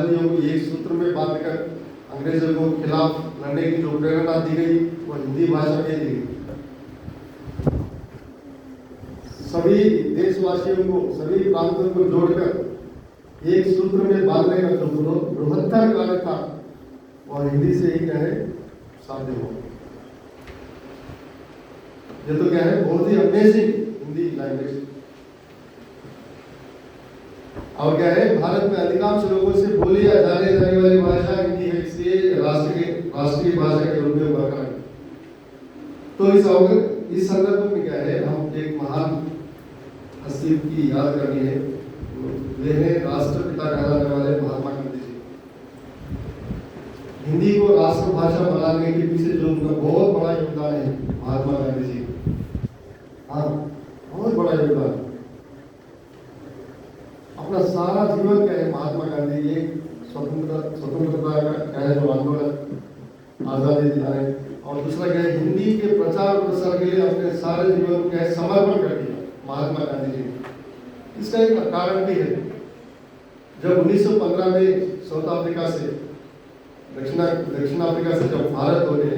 भारतीयों को एक सूत्र में बांधकर अंग्रेजों को खिलाफ लड़ने की जो प्रेरणा दी गई वो हिंदी भाषा में दी गई। सभी देशवासियों को, सभी प्रांतों को जोड़कर एक सूत्र में बांधने का जो बृहत्तर कार्य था वह हिंदी से ही क्या है साध्य हो। ये तो क्या है बहुत ही अमेजिंग हिंदी लैंग्वेज। और क्या है भारत में अधिकांश लोगों से बोली जाने वाली भाषा हिंदी है, इसलिए राष्ट्रीय भाषा के रूप में बरकरार है। तो इस संदर्भ में क्या है हम एक महान हस्ती की याद करनी है, वे है राष्ट्रपिता कहलाने वाले महात्मा गांधी जी। हिंदी को राष्ट्रभाषा बनाने के पीछे जो उनका बहुत बड़ा योगदान है महात्मा गांधी जी, हाँ बहुत बड़ा योगदान। अपना सारा जीवन क्या है महात्मा गांधी एक स्वतंत्रता का क्या है जो आंदोलन आजादी दिलाए, और दूसरा क्या है हिंदी के प्रचार प्रसार के लिए अपने सारे जीवन को क्या है समर्पण कर दिया महात्मा गांधी जी। इसका एक कारण भी है, जब 1915 में साउथ अफ्रीका से दक्षिण अफ्रीका से जब भारत लौटे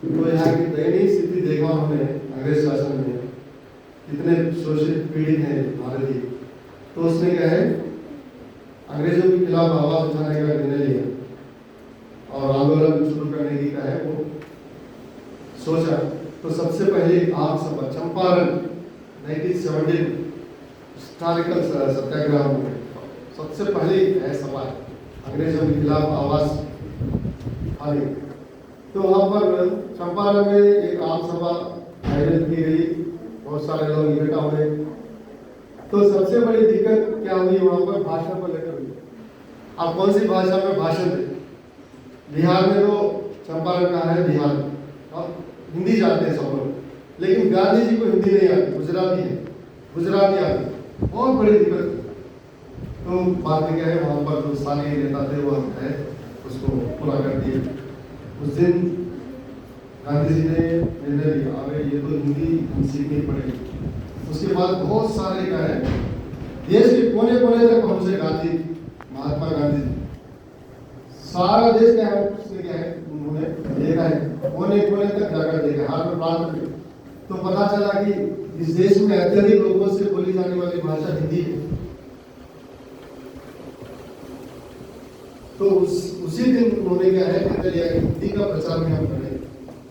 तो यहाँ की दयनीय स्थिति देखा उन्होंने अंग्रेज शासन में, कितने शोषित पीड़ित हैं भारतीय। तो उसने क्या है अंग्रेजों के खिलाफ आवाज उठाने का निर्णय लिया और आंदोलन शुरू करने की क्या है वो सोचा। तो सबसे पहले आम सभा चंपारण 1917 हिस्टोरिकल सत्याग्रह में सबसे पहले है सभा अंग्रेजों के खिलाफ आवाज उठाने। तो वहां पर चंपारण में एक आम सभा आयोजित की गई, बहुत सारे लोग इकट्ठा हुए। तो सबसे बड़ी दिक्कत क्या हुई वहां पर भाषा को लेकर हुई। आप कौन सी भाषा में भाषण दे? बिहार में तो चंपारण का है बिहार, और हिंदी जानते हैं सब लोग, लेकिन गांधी जी को हिंदी नहीं आती, गुजराती है, गुजराती आती, बहुत बड़ी दिक्कत। तो बाद में क्या है वहां पर जो स्थानीय नेता थे वो है उसको पूरा कर दिए। उस दिन गांधी जी ने निर्णय लिया अरे ये तो हिंदी हम सीखनी पड़ेगी। उसके बाद बहुत सारे क्या है देश के कोने कोने तक पहुंचे गांधी, महात्मा गांधी जी। सारा देश क्या है उसने क्या है उन्होंने देखा है, कोने कोने तक जाकर देखा, हर प्रांत में। तो पता चला कि इस देश में अत्यधिक लोगों से बोली जाने वाली भाषा हिंदी है। तो उसी दिन उन्होंने क्या है निर्णय लिया कि हिंदी का प्रचार में हम करें।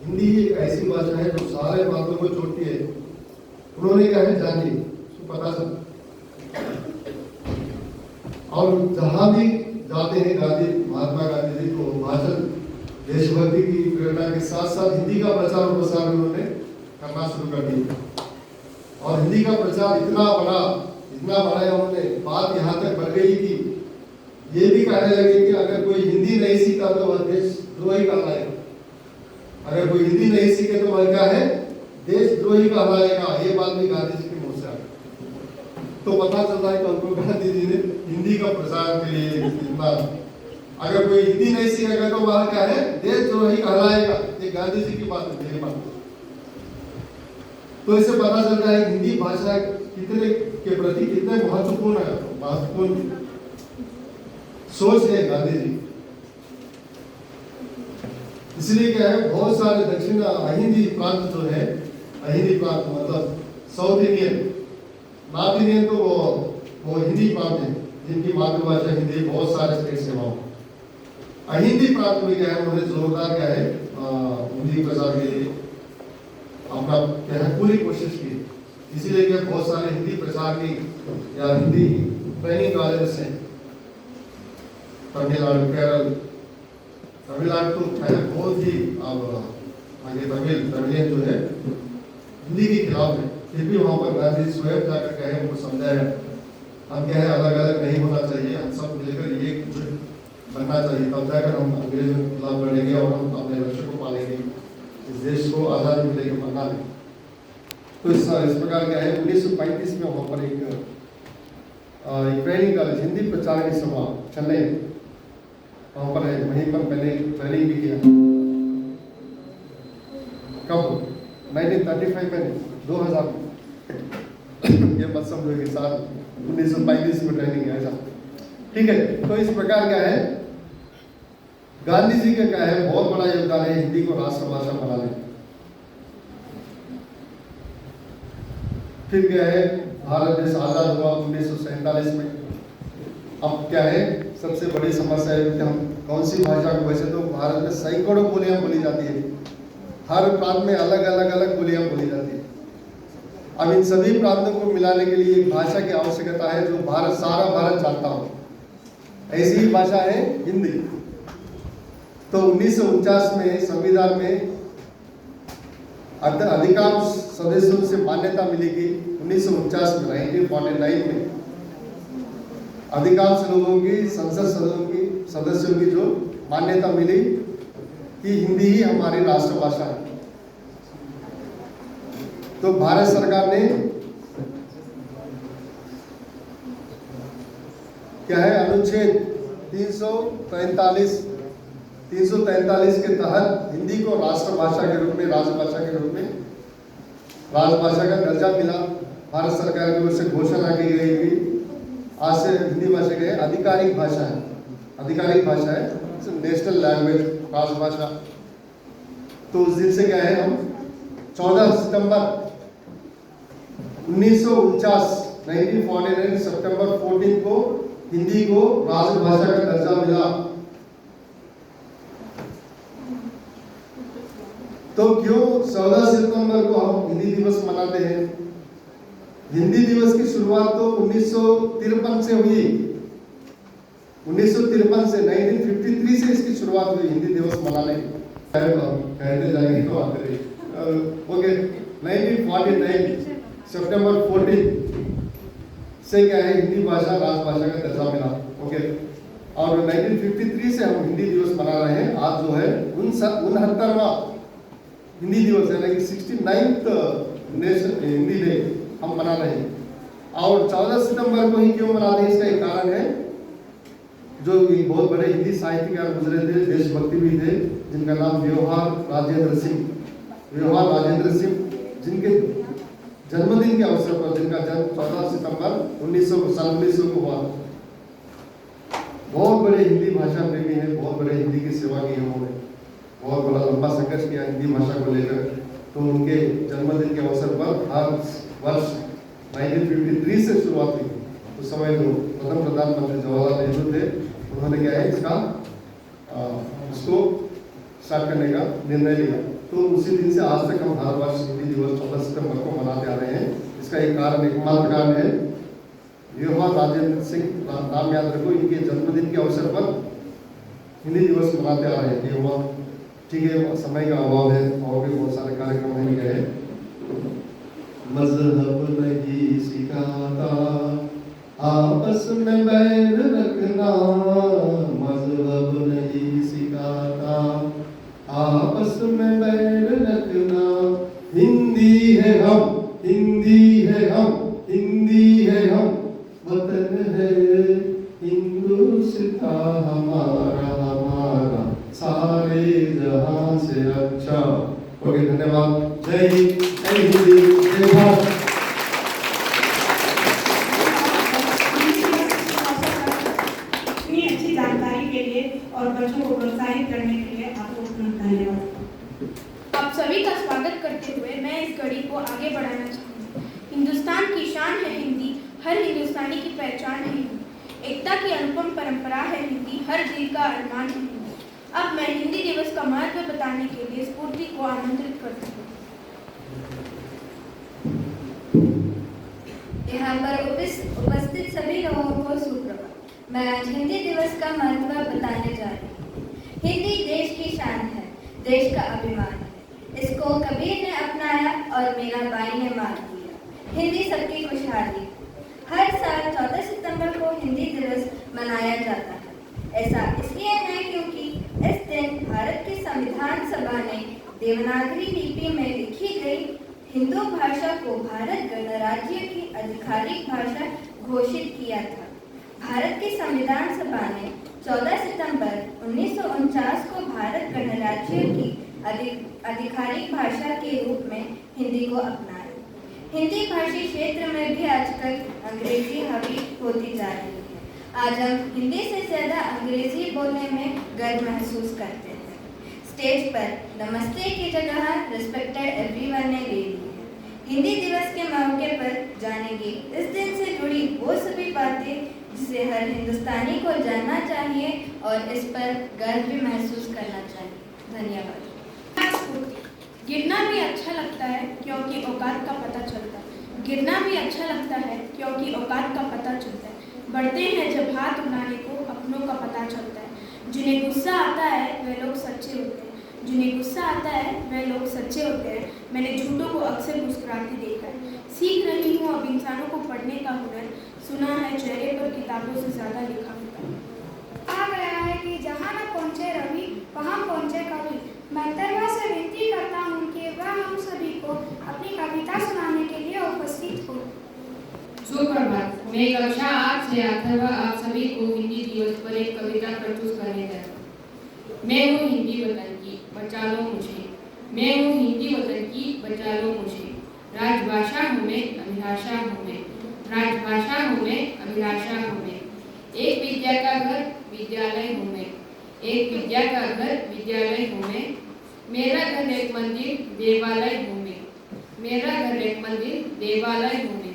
हिंदी एक ऐसी भाषा है जो सारे बातों को जोड़ती है। उन्होंने क्या है जानी उसको पता चल, और जहां भी जाते हैं गांधी महात्मा गांधी जी तो भाषण देशभक्ति की प्रेरणा के साथ साथ हिंदी का प्रचार प्रसार उन्होंने करना शुरू कर दिया। और हिंदी का प्रचार इतना बड़ा उन्होंने बात यहाँ तक बढ़ गई कि ये भी कहने लगे कि अगर कोई हिंदी नहीं सीखा तो वह देशद्रोही कहलाएगा, अगर कोई हिंदी नहीं सीखे तो वह क्या है देशद्रोही कहलाएगा। ये बात भी गांधी जी के मुंह से आई। तो पता चलता है कि उनको गांधी जी ने हिंदी का प्रचार के लिए इतना, अगर कोई हिंदी नहीं सीखेगा तो वह क्या है देशद्रोही कहलाएगा। ये गांधी जी की बात है। तो इससे पता चलता है हिंदी भाषा कितने के प्रति कितने महत्वपूर्ण सोच है गांधी जी। इसलिए क्या है बहुत सारे दक्षिण अहिंदी प्रांत जो है, अहिंदी प्रांत मतलब साउथ इंडियन, नॉर्थ इंडियन तो वो हिंदी प्रांत है जिनकी मातृभाषा हिंदी, बहुत सारे स्टेट से वहां अहिंदी प्रांत में क्या है उन्होंने जोरदार क्या है हिंदी प्रचार के लिए अपना क्या है पूरी कोशिश की। इसीलिए क्या बहुत सारे हिंदी प्रचार की या हिंदी ट्रेनिंग कॉलेज हैं तमिलनाडु, केरल, तमिलनाडु तो है बहुत ही अब आगे तमिलियन जो है हिंदी के खिलाफ है, फिर भी वहाँ पर गांधी स्वयं जाकर कहे उनको समझाया हम क्या है अलग अलग नहीं होना चाहिए, हम सब मिलकर एक बनना चाहिए, तब जाकर हम अंग्रेजों के खिलाफ लड़ेंगे और हम अपने लक्ष्य को पालेंगे, इस देश को आज़ादी मिलेगी बनना है। तो इस प्रकार क्या है 1935 में वहाँ पर एक ट्रेनिंग कॉलेज हिंदी प्रचार की सभा चेन्नई वहाँ पर है, वहीं पर मैंने ट्रेनिंग भी किया। कब 1935 में 2000 ये मत समझो कि साल 1935 में ट्रेनिंग है ऐसा। ठीक है, तो इस प्रकार क्या है, गांधी जी का क्या है बहुत बड़ा योगदान है हिंदी को राष्ट्रभाषा बनाने। फिर क्या है, भारत देश आजाद हुआ 1947 में। अब क्या है, सबसे बड़ी समस्या है कि हम कौन सी भाषा को, वैसे तो भारत में सैकड़ों बोलियां बोली जाती है, हर प्रांत में अलग अलग बोलियां बोली जाती है। अब इन सभी प्रांतों को मिलाने के लिए एक भाषा की आवश्यकता है जो सारा भारत जानता हो। ऐसी ही भाषा है हिंदी। तो 1949 में संविधान में अधिकांश सदस्यों से मान्यता मिलेगी। 1949 में 1949 में अधिकांश लोगों की, संसद सदस्यों की जो मान्यता मिली कि हिंदी ही हमारी राष्ट्रभाषा है। तो भारत सरकार ने क्या है, अनुच्छेद 343 के तहत हिंदी को राष्ट्रभाषा के रूप में, राजभाषा के रूप में, राजभाषा का दर्जा मिला। भारत सरकार की ओर से घोषणा की गई कि आज से हिंदी भाषा क्या है, आधिकारिक भाषा है, आधिकारिक भाषा है, नेशनल लैंग्वेज, राजभाषा। तो उस दिन से क्या है, हम 14 सितंबर 1949 सितंबर 14 को हिंदी को राजभाषा का दर्जा मिला। तो क्यों 14 सितंबर को हम हिंदी दिवस मनाते हैं? हिंदी दिवस की शुरुआत तो 1953 से हुई। 1953 से 1953 से इसकी शुरुआत हुई हिंदी दिवस मनाने की। कहते जाएंगे तो आते रहिए। ओके, 1949 सितंबर 14 से क्या है, हिंदी भाषा राजभाषा का दर्जा मिला। ओके, और 1953 से हम हिंदी दिवस मना रहे हैं। आज जो है 69वां हिंदी दिवस है, यानी कि 69th नेशनल हिंदी डे हम मना रहे हैं। और 14 सितंबर को ही क्यों मनाते हैं, इसका एक कारण है। जो एक बहुत बड़े हिंदी साहित्यकार गुजरे थे, देशभक्ति भी थे, जिनका नाम व्यवहार राजेंद्र सिंह, जिनके जन्मदिन के अवसर पर, जिनका जन्म 14 सितंबर 1900 को हुआ। बहुत बड़े हिंदी भाषा प्रेमी हैं, बहुत बड़े हिंदी की सेवा की उन्होंने, बहुत बड़ा लंबा संघर्ष किया हिंदी भाषा को लेकर। तो उनके जन्मदिन के अवसर पर हर वर्ष 1953 से शुरुआत हुई। उस समय जो प्रथम प्रधानमंत्री जवाहरलाल नेहरू थे, उन्होंने क्या है, इसको स्टार्ट करने का निर्णय लिया। तो उसी दिन से आज तक हम हर वर्ष हिंदी दिवस 14 सितंबर को मनाते आ रहे हैं। इसका एक कारण, एकमात्र कारण है व्यवहार राजेंद्र सिंह, नाम याद रखो, इनके जन्मदिन के अवसर पर हिंदी दिवस मनाते आ रहे हैं। ये हुआ, ठीक है, समय का अभाव है और भी बहुत सारे कार्यक्रम नहीं गए। मजहब नहीं सिखाता आपस में बैर रखना, मजहब नहीं सिखाता आपस में बैर रखना। हिंदी है हम, हिंदी है हम, हिंदी है हम, वतन है हिंदुस्तान हमारा, हमारा सारे जहां से अच्छा। ओके, धन्यवाद। जय हिंद, जय हिंदी, जय भारत। इतनी अच्छी जानकारी के लिए और बच्चों को प्रोत्साहित करने के लिए आपको धन्यवाद। आप सभी का स्वागत करते हुए मैं इस कड़ी को आगे बढ़ाना चाहूँगी। हिंदुस्तान की शान है हिंदी, हर हिंदुस्तानी की पहचान है हिंदी, एकता की अनुपम परंपरा है हिंदी, हर दिल का अरमान है हिंदी। अब मैं हिंदी दिवस का महत्व बताने के लिए स्फूर्ति को आमंत्रित करती हूँ। यहाँ पर उपस्थित सभी लोगों को सुप्रभात। मैं आज हिंदी दिवस का महत्व बताने जा रही हूँ। हिंदी देश की शान है, देश का अभिमान है। इसको कबीर ने अपनाया और मीराबाई ने मान दिया। हिंदी सबकी खुशहाली। हर साल 14 सितंबर को हिंदी दिवस मनाया जाता है। ऐसा इसलिए है क्योंकि इस दिन भारत की संविधान सभा ने देवनागरी लिपि में लिखी गई हिंदू भाषा को भारत गणराज्य की आधिकारिक भाषा घोषित किया था। भारत की संविधान सभा ने 14 सितंबर 1949 को भारत गणराज्य की आधिकारिक भाषा के रूप में हिंदी को अपनाया। हिंदी भाषी क्षेत्र में भी आजकल अंग्रेजी हावी होती जा रही है। आज हम हिंदी से ज़्यादा अंग्रेजी बोलने में गर्व महसूस करते हैं। स्टेज पर नमस्ते की जगह रिस्पेक्टेड एवरीवन ने ले ली है। हिंदी दिवस के मौके पर जानेंगे इस दिन से जुड़ी वो सभी बातें जिसे हर हिंदुस्तानी को जानना चाहिए और इस पर गर्व भी महसूस करना चाहिए। धन्यवाद। गिरना भी अच्छा लगता है क्योंकि औकात का पता चलता है। गिरना भी अच्छा लगता है क्योंकि औकात का पता चलता है। बढ़ते हैं जब हाथ उठाने को अपनों का पता चलता है। जिन्हें गुस्सा आता है वे लोग सच्चे होते हैं। जिन्हें गुस्सा आता है वे लोग सच्चे होते हैं। मैंने झूठों को अक्सर मुस्कुराते देखा है। सीख रही हूँ अब इंसानों को पढ़ने का हुनर। सुना है चेहरे पर किताबों से ज़्यादा लिखा होता है। कहा गया है कि जहाँ न पहुँचे रवि वहाँ पहुँचे कवि। मैं तरवा से विनती करता हूँ कि वह हम सभी को अपनी कविता सुनाने के लिए उपस्थित हो। सुप्रभात। मैं कक्षा 8 से अथर्वा आप सभी को हिंदी दिवस पर एक कविता प्रस्तुत करने जा रहा हूँ। मैं हूँ हिंदी वतन की, बचा लो मुझे। मैं हूँ हिंदी वतन की, बचा लो मुझे। राजभाषा हूँ मैं, अभिलाषा हूँ मैं। राजभाषा हूँ मैं, अभिलाषा हूँ मैं। एक विद्या का घर विद्यालय हूँ मैं। एक विद्या का घर विद्यालय हूँ मैं। मेरा घर एक मंदिर देवालय हूँ मैं। मेरा घर एक मंदिर देवालय हूँ मैं।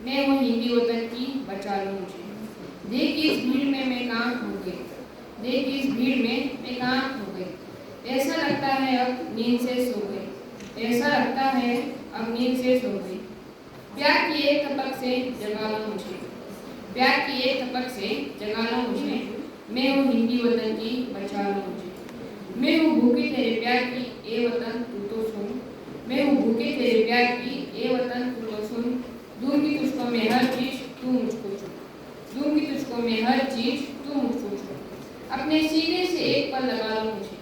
मैं हूँ हिंदी वतन की, बचा लो मुझे। देख इस भीड़ में मैं कहाँ खो गई। देख इस भीड़ में मैं कहाँ खो गई। ऐसा लगता है अब नींद से सो गई। ऐसा लगता है अब नींद से सो गई। प्यार की एक टपक से जगा लो मुझे। प्यार की एक टपक से जगा लो मुझे। मैं हूँ हिंदी वतन की, बचा लो मुझे। मैं हूँ भूखी तेरे प्यार की, ए वतन तू तो सुन। मैं हूँ भूखी तेरे प्यार की, ए वतन तू तो सुन। दूंगी तुझको मैं हर चीज, तू मुझको चुन। दूंगी तुझको मैं हर चीज, तू मुझको चुन। अपने सीने से एक पल लगा लो मुझे।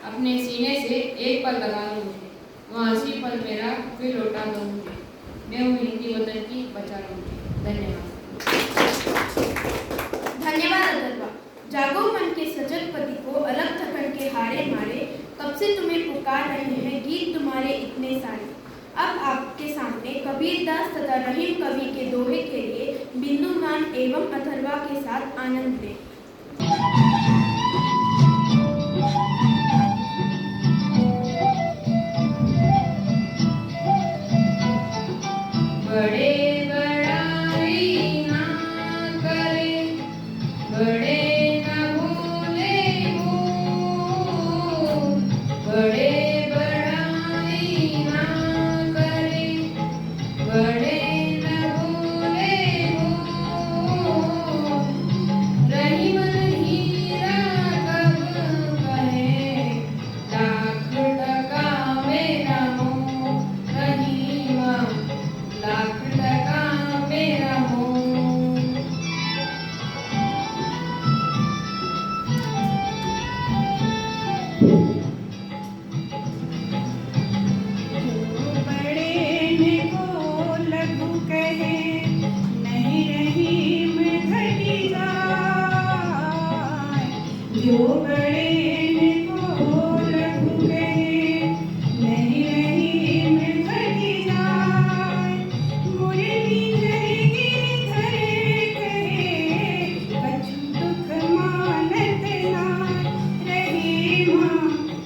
अपने सीने से एक पल लगा लो मुझे। वहाँ हंसी पल मेरा फिर लौटा दो मुझे। मैं हूँ हिंदी वतन की, बचा लो मुझे। धन्यवाद। धन्यवाद अथर्वा। जागो मन के सजग पति को अलग थकन के हारे मारे। कब से तुम्हें पुकार रहे हैं गीत तुम्हारे इतने सारे। अब आपके सामने कबीरदास तथा रहीम कवि के दोहे के लिए बिंदु मान एवं अथर्वा के साथ आनंद लें। बड़े बड़ाई ना करे, बड़े न भूले वो। बड़े बड़ाई ना करे, बड़े न भूले वो। रहीम हीरा कब कहे, लाख टका मेरा हो। रहीमा लाख टका मेरा हो। जो बड़े को लघु कहे, नहीं रहीम घटी जाए। मुरली धरे गिरधर कहे, कछु दुख मानत नाय। रहीमा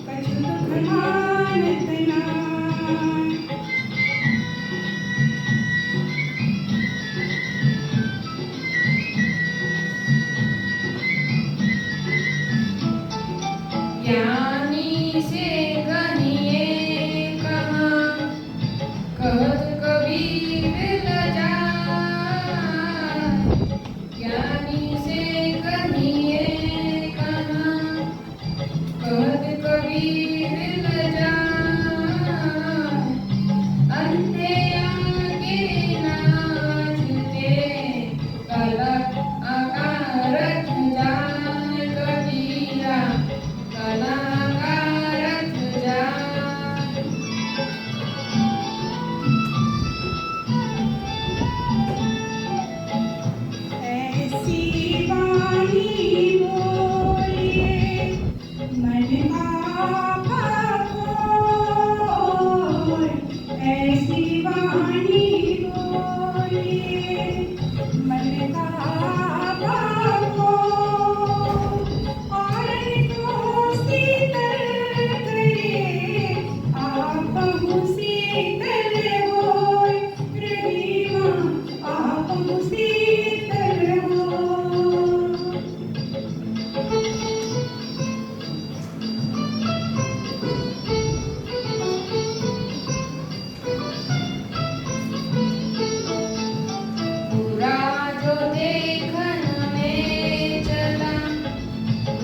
कछु दुख मानत नाय। ज्ञानी से कहिए कहाँ, कहत कबीर लजाए। ज्ञानी से कहिए कहाँ, कहत कबीर लजाए। अंधे आगे नाचते, कलक आकारत जान। कबीरा कला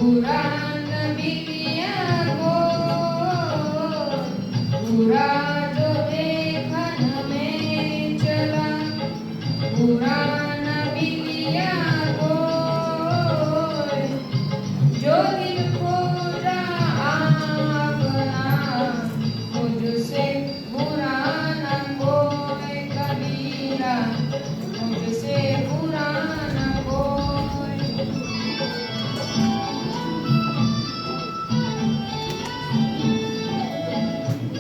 बुरा न बिलिया को, बुरा जो देखन में चला, बुरा न बिलिया को, जो दिल को अपना, मुझसे बुरा न कोई कबीरा, मुझसे बुरा न कोई।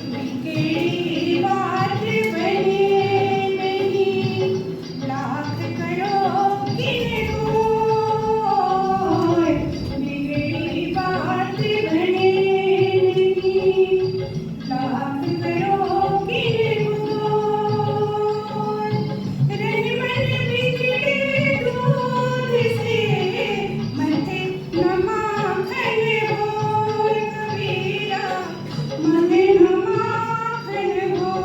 बिगड़ी बात बने नहीं, लाख करो कि होए। बिगड़ी बात बने नहीं, लाख करो कि होए। रहमन बिगड़े दूध से, मथे न माखन होए कबीरा, मथे न माखन होए।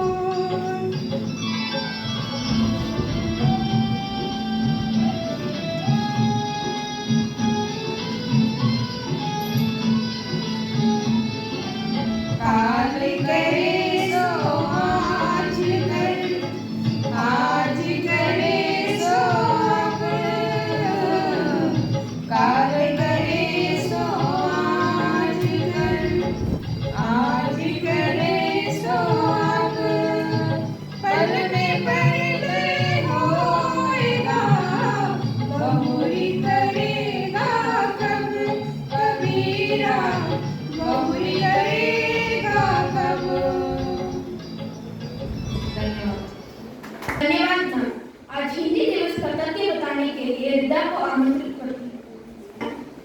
काल करे सो आज कर, आज करे सो अब, काल करे सो आज कर, आज करे सो अब। पल में पलट होएगा, बहुरी करेगा कब कबीरा, बहुरी करेगा कब। धन्यवाद। धन्यवाद मैम। आज हिंदी दिवस पर तथ्य बताने के लिए रिदा को आमंत्रित करती हूँ।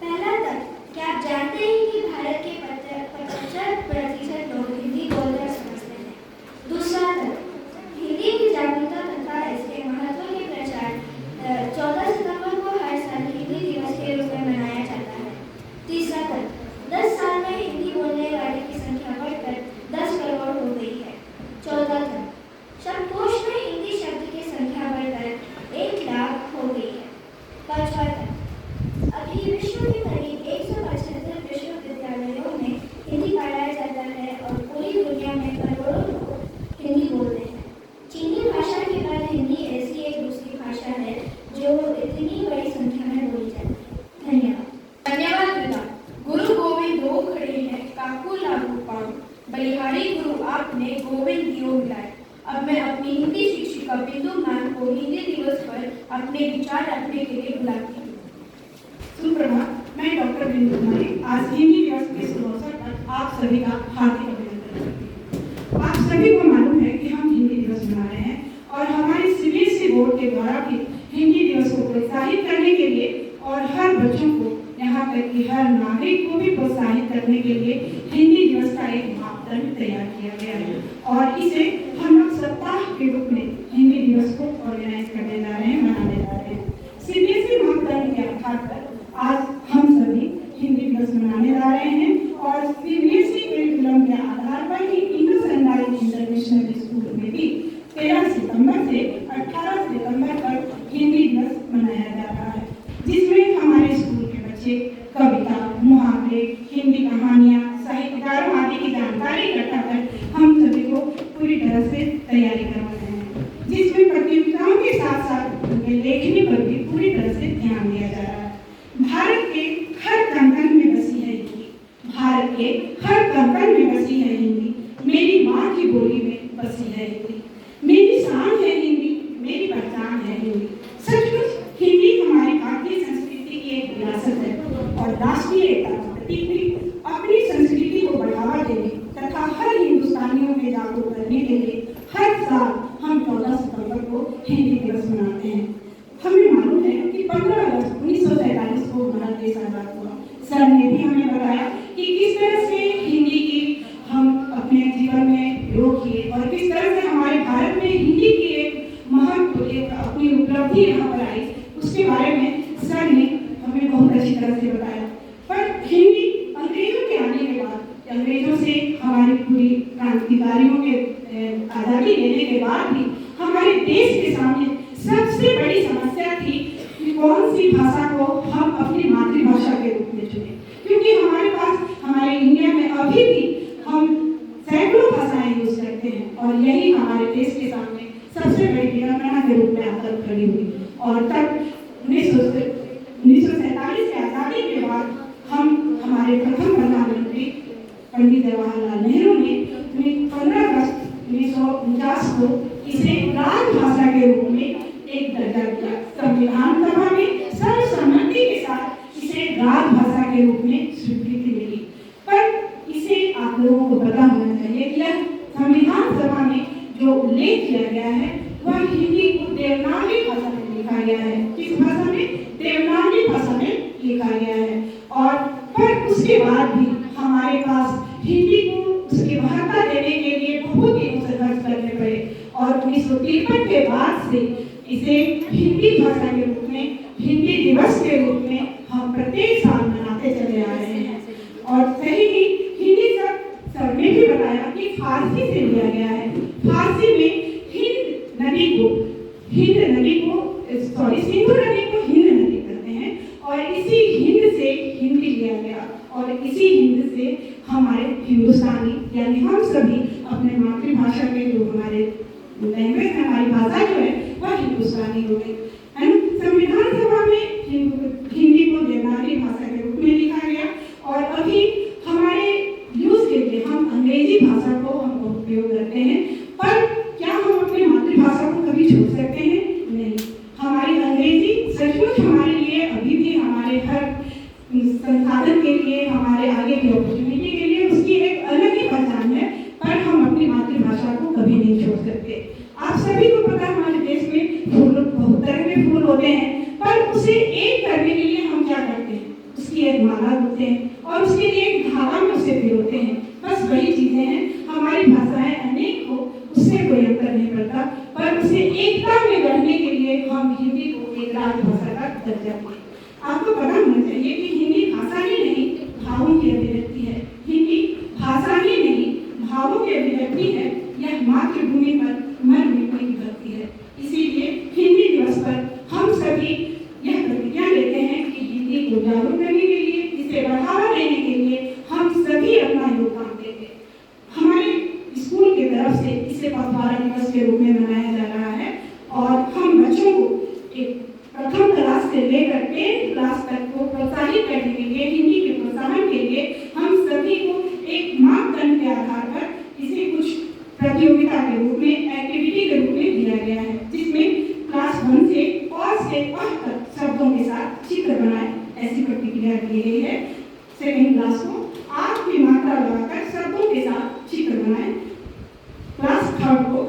पहला तथ्य, क्या आप जानते हैं कि भारत के 75% लोग हिंदी बोलना समझते हैं? दूसरा तथ्य, हिंदी की जागरूकता तथा इसके महत्व के प्रचार 14 सितंबर को हर साल हिंदी दिवस के रूप में मनाया जाता है। तीसरा तथ्य, 10 साल में हिंदी बोलने वाले की संख्या बढ़कर 10 करोड़ हो गई है। चौथा तथ्य, शब्दकोश में हिंदी शब्द की संख्या बढ़कर 1 लाख हो गई है। पांचवा तथ्य, अभी विश्व के करीब 175 विश्वविद्यालयों में हिंदी पढ़ाया जाता है और पूरी दुनिया में करोड़ों लोग हिंदी बोलते हैं। चीनी भाषा के बाद हिंदी ऐसी एक दूसरी भाषा है जो इतनी बड़ी संख्या में बोली जाती है। धन्यवाद। धन्यवाद रिदा। गुरु गोविंद दो खड़े हैं, काकू लागू पाऊं, बलिहारी गुरु आपने गोविंद दियो मिलाए। अब मैं अपनी हिंदी शिक्षिका बिंदु मैम को हिंदी दिवस पर अपने विचार रखने के लिए बुलाती हूँ। सुप्रभात, मैं डॉक्टर बिंदु कुमारी आज हिंदी दिवस के शुभ अवसर पर आप सभी का हार्दिक अभिनंदन करती हूँ। आप सभी को मालूम है कि हम हिंदी दिवस मना रहे हैं और हमारे सीबीएसई बोर्ड के द्वारा भी हिंदी दिवस को प्रोत्साहित करने के लिए और हर बच्चों को यहाँ तक कि हर नागरिक को भी प्रोत्साहित करने के लिए हिंदी दिवस का एक मापदंड तैयार किया गया है और इसे हम लोग सप्ताह के रूप में हिंदी दिवस को ऑर्गेनाइज करने जा रहे हैं, मनाने जा रहे हैं। सीबीएसई मापदंड के आधार पर आज हम सभी हिंदी दिवस मनाने जा रहे हैं और सीबीएसई करिकुलम के आधार पर ही इंडो सनराइज इंटरनेशनल स्कूल में भी 13 सितंबर से 18 सितंबर तक हिंदी दिवस मनाया जा रहा है, जिसमें हमारे स्कूल के बच्चे कविता, मुहावरे, हिंदी कहानियाँ, साहित्यकारों आदि की जानकारी इकट्ठा कर हम सभी को पूरी तरह से तैयारी करवा रहे हैं, जिसमें प्रतियोगिताओं के साथ साथ उनके लेखनी पर भी पूरी तरह से ध्यान दिया जा रहा है। भारत के हर कण-कण में बसी है हिंदी, भारत के हर कण-कण में बसी है हिंदी, मेरी माँ की बोली में बसी है हिंदी, मेरी शान है हिंदी, मेरी पहचान है हिंदी। सचमुच हिंदी हमारी भारतीय संस्कृति की एक विरासत है और राष्ट्रीय एकता का प्रतीक भी। अपनी संस्कृति को बढ़ावा देने तथा हर हिंदुस्तानियों में जागरूक करने के लिए हर साल हम 14 सितंबर को हिंदी दिवस मनाते हैं। हमें मालूम है कि 15 अगस्त 1947 को भारत देश आजाद हुआ। सर ने भी हमें बताया कि किस तरह से हिंदी की हम अपने जीवन में प्रयोग किए और किस तरह से हमारे भारत में हिंदी की एक महत्व, एक अपनी उपलब्धि यहाँ पर आई। उसके बारे में सर ने हमें बहुत अच्छी तरह से बताया। पर हिंदी अंग्रेजों के आने के बाद, अंग्रेजों से हमारी पूरी क्रांतिकारियों के आज़ादी लेने के बाद भी हमारे देश के सामने सबसे बड़ी समस्या थी कि कौन सी भाषा को हम अपनी मातृभाषा के रूप में चुने, खड़ी हुई। और तब 1947 की आज़ादी के बाद हमारे प्रथम प्रधानमंत्री पंडित जवाहरलाल नेहरू ने 15 अगस्त 1949 को इसे राजभाषा के रूप में एक दर्जा दिया। संविधान सभा में सर्वसम्मति के साथ इसे राजभाषा के रूप में स्वीकृति मिली। पर इसे आप लोगों को पता होना चाहिए कि यह संविधान सभा में जो उल्लेख किया गया है वह हिंदी को देवनागरी भाषा में लिखा गया है। किस भाषा में? देवनागरी भाषा में लिखा गया है। और पर उसके बाद भी हमारे पास हिंदी को उसकी महत्ता देने के लिए बहुत ही संघर्ष करने पड़े और 1953 के बाद से इसे हिंदी भाषा के रूप में, हिंदी दिवस के रूप में हम प्रत्येक साल मनाते चले आ रहे हैं। और सही ही हिंदी सर ने भी बताया कि फारसी से लिया गया है। फारसी में सिंधु नदी को हिंद नदी कहते हैं और इसी हिंद से हिंदी लिया गया और इसी हिंद से हमारे हिंदुस्तानी यानी हम सभी अपने मातृभाषा के जो हमारे लैंग्वेज है, हमारी भाषा जो है वह हिंदुस्तानी हो गई। संविधान सभा में हिंदी को देवनागरी भाषा के रूप में लिखा गया और अभी हमारे यूज के लिए हम अंग्रेजी भाषा को हम उपयोग करते हैं। पर क्या हम अपनी मातृभाषा को कभी छोड़ सकते हैं? नहीं। हमारी अंग्रेजी सचमुच हमारे लिए अभी भी हमारे हर संसाधन के लिए, हमारे आगे की अपॉर्चुनिटी के लिए उसकी एक अलग ही पहचान है। पर हम अपनी मातृभाषा को कभी नहीं छोड़ सकते। आप सभी को पता है हमारे देश में फूल, बहुत तरह के फूल होते हैं, पर उसे एक करने के लिए हम क्या करते हैं? उसकी एक माला होते हैं और उसके लिए एक धागा में उसे पिरोते हैं। बस वही चीजें हैं। हमारी भाषाएं अनेक हो, उससे कोई अंतर नहीं पड़ता, पर उसे एकता में गढ़ने के लिए हम हिंदी को एक राजभाषा का दर्जा दें। आपको पता होना चाहिए कि हिंदी भाषा ही नहीं भावों की अभिव्यक्ति है। हिंदी भाषा ही नहीं भावों की अभिव्यक्ति है। यह मातृभूमि पर मन मिटने की भक्ति है। इसीलिए हिंदी दिवस पर हम सभी यह प्रतिज्ञा लेते हैं कि हिंदी को जागरूक करने के लिए, इसे बढ़ावा देने के लिए हम सभी अपना योगदान देंगे। हमारे स्कूल की तरफ से इसे पखवाड़ा दिवस के रूप में मनाया जा रहा है और हम बच्चों को एक प्रथम क्लास से लेकर 10th क्लास तक को प्रोत्साहित करने के लिए, हिंदी के प्रोत्साहन के लिए हम सभी को एक मापदंड के आधार पर इसे कुछ प्रतियोगिता के रूप में, एक्टिविटी के रूप में दिया गया है, जिसमें क्लास 1 से और से अह तक शब्दों के साथ चित्र बनाए, ऐसी प्रतिक्रिया दी गई है। सेकेंड क्लास को आप की मात्रा लगाकर शब्दों के साथ चित्र बनाए। क्लास 3 को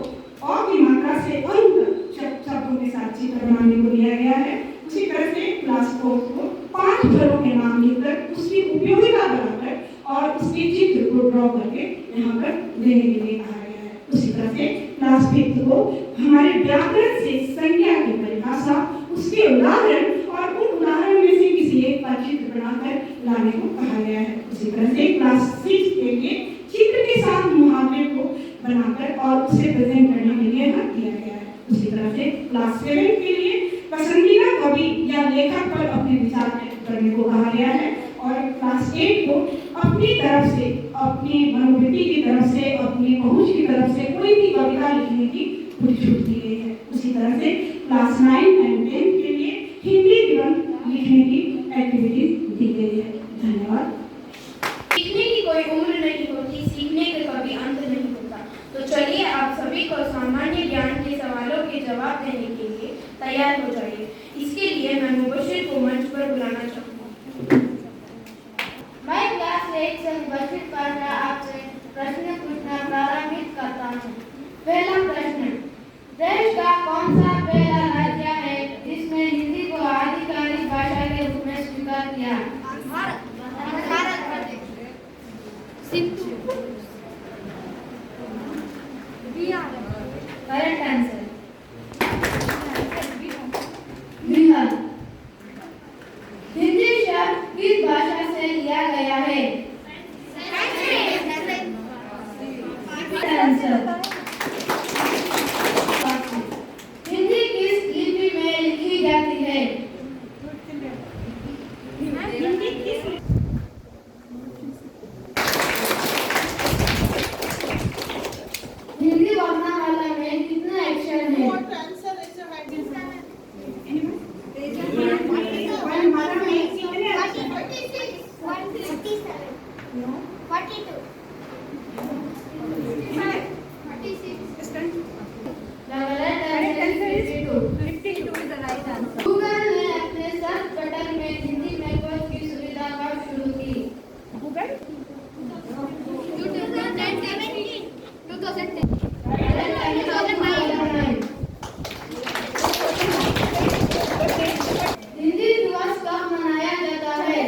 अ की मात्रा से अंत शब्दों के साथ चित्र बनाने को दिया गया है। उसी तरह से क्लास 4 को 5 फलों के नाम लिखकर उसकी उपयोगिता बनाकर और उसके चित्र को ड्रॉ करके यहाँ पर देने के लिए कहा गया है। उसी तरह से क्लास 5 को हमारे व्याकरण से संज्ञा की परिभाषा, उसके उदाहरण और उन उदाहरण में से किसी एक का चित्र बनाकर लाने को कहा गया है। उसी तरह से क्लास 6 के लिए चित्र के साथ मुहावरे को बनाकर और उसे प्रेजेंट करने के लिए दिया गया है। उसी तरह से क्लास 7 के लिए पसंदीदा कवि या लेखक पर अपने विचार व्यक्त करने को कहा गया है और क्लास 8 को अपनी तरफ से, अपनी मनोवृत्ति की तरफ से, अपनी पहुंच की तरफ से कोई भी कविता लिखने की पूरी छूट दी गई है। उसी तरह से क्लास 9 और 10 के लिए हिंदी निबंध लिखने की एक्टिविटीज दी गई है। धन्यवाद। सीखने की कोई उम्र नहीं होती, सीखने का कभी अंत नहीं होता। तो चलिए आप सभी को सामान्य ज्ञान के सवालों के जवाब देने के लिए तैयार हो जाइए। इसके लिए मैं मुबशिर को मंच पर बुलाना चाहूँगा। मैं क्लास 8 से मुबशिर पात्रा आपसे प्रश्न पूछना प्रारंभ करता हूँ। पहला प्रश्न, देश का कौन सा पहला राज्य है जिसने हिंदी को आधिकारिक भाषा के रूप में स्वीकार किया? Correct answer Bihar. हिंदी शब्द किस भाषा से लिया गया है? आंसर हिंदी किस लिपि में लिखी जाती है? No. 42. 56. Stand. The correct answer is 52. 52 is the right answer. Google ने अपने सर्च बटन में हिंदी में खोज की सुविधा कब शुरू की? Google. 2010. हिंदी दिवस कब मनाया जाता है?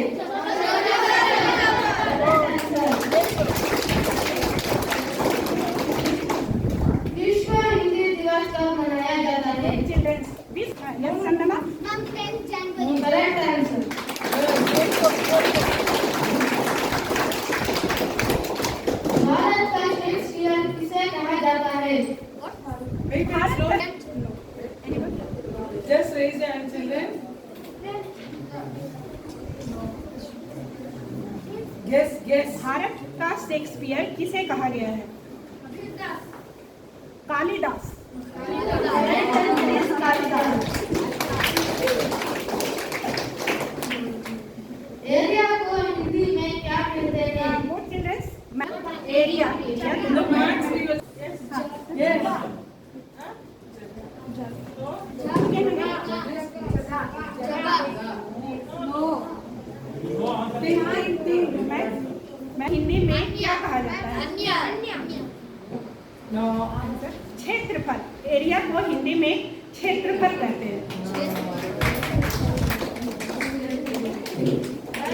विश्व हिंदी दिवस कब मनाया जाता है? Children's. This. Yes, Sandana. Correct answer. Bharat का शेक्सपियर किसे कहा जाता है? Just raise your hand, children. Guess. Bharat का शेक्सपियर किसे कहा गया है? कालिदास। कालिदास। एरिया को हिंदी में क्या कहते हैं? Both children. Area. The maths we will. Yes. Hindi में क्या कहा जाता है? No. क्षेत्रफल। एरिया को हिंदी में क्षेत्रफल कहते हैं।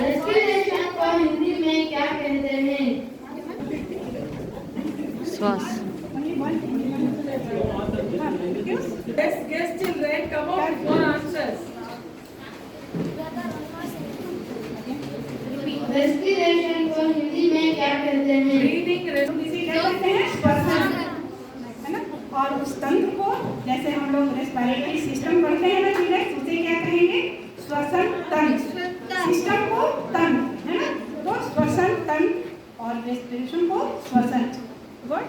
रेस्पिरेशन को हिंदी में क्या कहते हैं? Guess, children. Come on with more answers. Respiration को हिंदी में क्या कहते हैं? Breathing. इसे क्या कहते हैं? श्वसन। है ना? और उस तंत्र को जैसे हम लोग रेस्पिरेटरी सिस्टम पढ़ते हैं ना चिल्ड्रन, उसे क्या कहेंगे? श्वसन तंत्र। सिस्टम को तंत्र, है ना? तो श्वसन तंत्र और रेस्पिरेशन को श्वसन। गुड।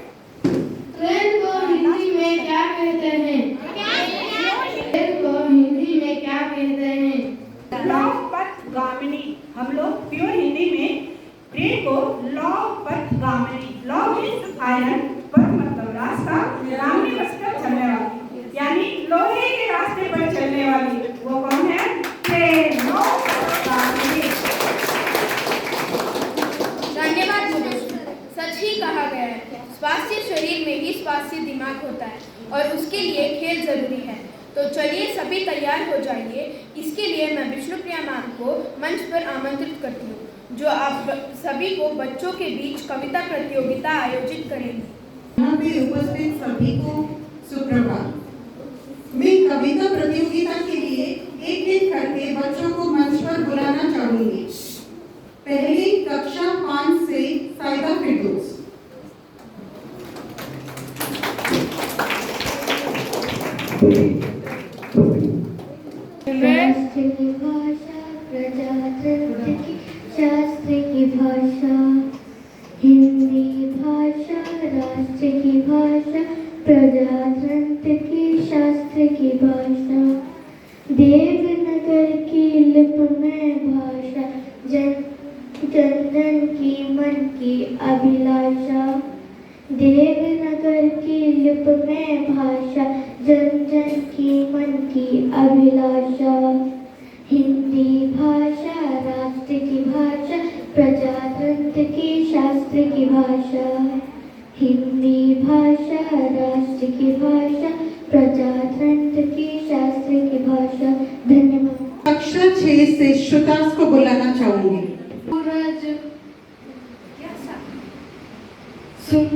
ट्रेन को हिंदी में क्या कहते हैं? ट्रेन को हिंदी में क्या कहते हैं? लौह पथ गामिनी। हम लोग प्योर हिंदी में ट्रेन को लौह पथ गामिनी। लौह मीन्स आयरन, पथ मतलब रास्ता, गामिनी मतलब चलने वाली, यानी लोहे के रास्ते पर चलने वाली वो कौन है? ट्रेन। लौह पथ गामिनी। धन्यवाद मुझे। सच ही कहा गया है, स्वास्थ्य शरीर में ही स्वास्थ्य दिमाग होता है और उसके लिए खेल जरूरी है। तो चलिए सभी तैयार हो जाइए। इसके लिए मैं विष्णुप्रिया मैम को मंच पर आमंत्रित करती हूँ, जो आप सभी को बच्चों के बीच कविता प्रतियोगिता आयोजित करेंगी। यहाँ पे उपस्थित सभी को सुप्रभात। मैं कविता प्रतियोगिता के लिए एक करके बच्चों को मंच पर बुलाना चाहूंगी। पहली कक्षा 5 से साइदा फिरदौस। राष्ट्र की भाषा प्रजातंत्र की शास्त्र की भाषा हिंदी भाषा राष्ट्र की भाषा प्रजातंत्र की शास्त्र की भाषा देवनागरी की लिपि में भाषा जन जन की मन की अभिलाषा देवनागरी की लिपि में भाषा जन जन की मन की अभिलाषा हिंदी भाषा राष्ट्र की भाषा प्रजातंत्र की शास्त्र की भाषा हिंदी भाषा राष्ट्र की भाषा प्रजातंत्र की शास्त्र की भाषा। धन्यवाद। कक्षा 6 से श्रुतास को बुलाना चाहूंगी। सूरज सुन